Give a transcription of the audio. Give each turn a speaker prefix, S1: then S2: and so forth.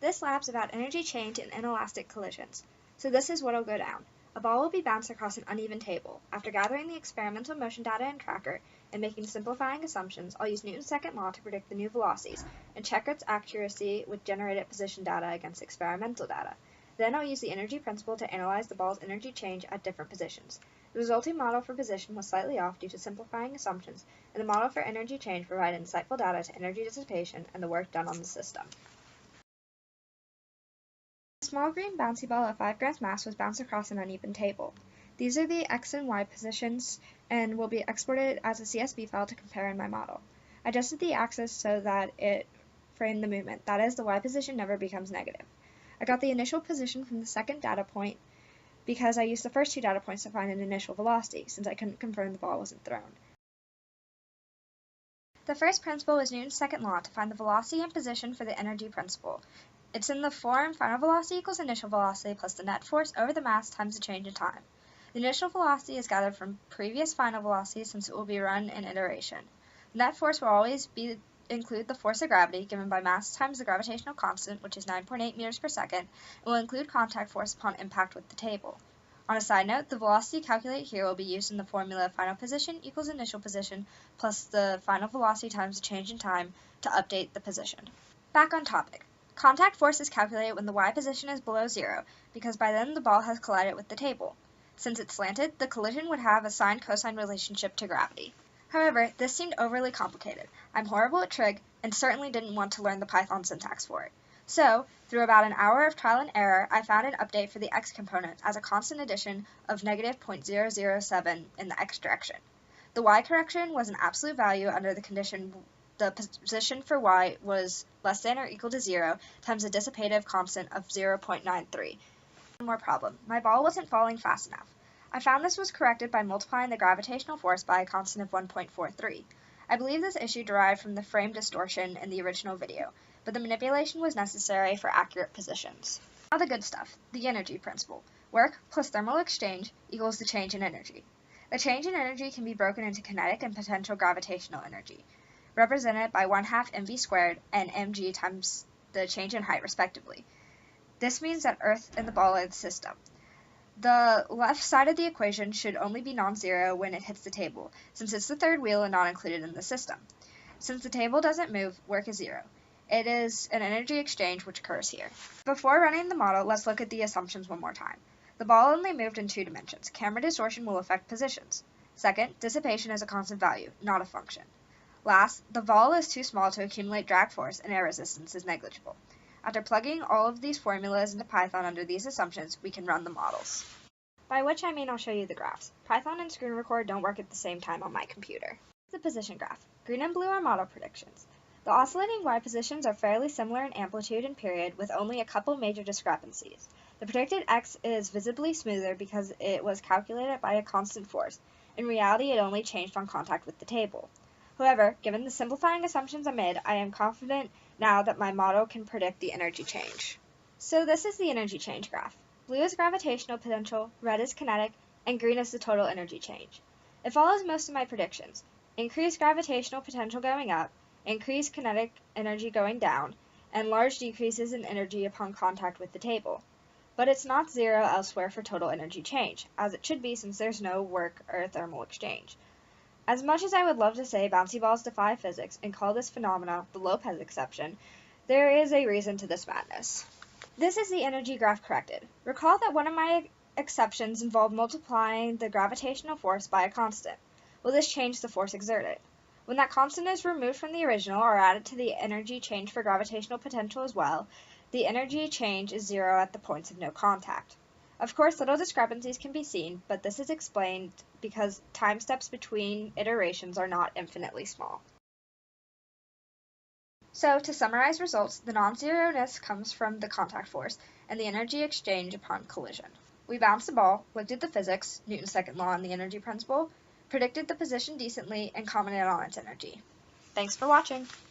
S1: This lab's about energy change and inelastic collisions. So this is what'll go down. A ball will be bounced across an uneven table. After gathering the experimental motion data and tracker and making simplifying assumptions, I'll use Newton's second law to predict the new velocities and check its accuracy with generated position data against experimental data. Then I'll use the energy principle to analyze the ball's energy change at different positions. The resulting model for position was slightly off due to simplifying assumptions, and the model for energy change provided insightful data to energy dissipation and the work done on the system. A small green bouncy ball of 5 grams mass was bounced across an uneven table. These are the x and y positions and will be exported as a CSV file to compare in my model. I adjusted the axis so that it framed the movement, that is, the y position never becomes negative. I got the initial position from the second data point because I used the first 2 data points to find an initial velocity, since I couldn't confirm the ball wasn't thrown. The first principle was Newton's second law to find the velocity and position for the energy principle. It's in the form final velocity equals initial velocity plus the net force over the mass times the change in time. The initial velocity is gathered from previous final velocity since it will be run in iteration. The net force will always include the force of gravity given by mass times the gravitational constant, which is 9.8 meters per second, and will include contact force upon impact with the table. On a side note, the velocity calculated here will be used in the formula final position equals initial position plus the final velocity times the change in time to update the position. Back on topic. Contact force is calculated when the y position is below 0, because by then the ball has collided with the table. Since it's slanted, the collision would have a sine-cosine relationship to gravity. However, this seemed overly complicated. I'm horrible at trig, and certainly didn't want to learn the Python syntax for it. So, through about an hour of trial and error, I found an update for the x component as a constant addition of negative 0.007 in the x direction. The y correction was an absolute value under the condition the position for y was less than or equal to 0 times the dissipative constant of 0.93. One more problem. My ball wasn't falling fast enough. I found this was corrected by multiplying the gravitational force by a constant of 1.43. I believe this issue derived from the frame distortion in the original video, but the manipulation was necessary for accurate positions. Now the good stuff, the energy principle. Work plus thermal exchange equals the change in energy. The change in energy can be broken into kinetic and potential gravitational energy, represented by 1/2 mv squared and mg times the change in height respectively. This means that Earth and the ball are the system. The left side of the equation should only be non-zero when it hits the table, since it's the third wheel and not included in the system. Since the table doesn't move, work is 0. It is an energy exchange which occurs here. Before running the model, let's look at the assumptions one more time. The ball only moved in 2 dimensions. Camera distortion will affect positions. Second, dissipation is a constant value, not a function. Last, the ball is too small to accumulate drag force and air resistance is negligible. After plugging all of these formulas into Python under these assumptions, we can run the models. By which I mean I'll show you the graphs. Python and screen record don't work at the same time on my computer. The position graph. Green and blue are model predictions. The oscillating y positions are fairly similar in amplitude and period, with only a couple major discrepancies. The predicted x is visibly smoother because it was calculated by a constant force. In reality, it only changed on contact with the table. However, given the simplifying assumptions I made, I am confident now that my model can predict the energy change. So this is the energy change graph. Blue is gravitational potential, red is kinetic, and green is the total energy change. It follows most of my predictions. Increased gravitational potential going up, increased kinetic energy going down, and large decreases in energy upon contact with the table. But it's not 0 elsewhere for total energy change, as it should be since there's no work or thermal exchange. As much as I would love to say bouncy balls defy physics and call this phenomena the Lopez exception, there is a reason to this madness. This is the energy graph corrected. Recall that one of my exceptions involved multiplying the gravitational force by a constant. Will this change the force exerted? When that constant is removed from the original or added to the energy change for gravitational potential as well, the energy change is 0 at the points of no contact. Of course, little discrepancies can be seen, but this is explained because time steps between iterations are not infinitely small. So, to summarize results, the non-zero-ness comes from the contact force and the energy exchange upon collision. We bounced the ball, looked at the physics, Newton's second law and the energy principle, predicted the position decently, and commented on its energy. Thanks for watching!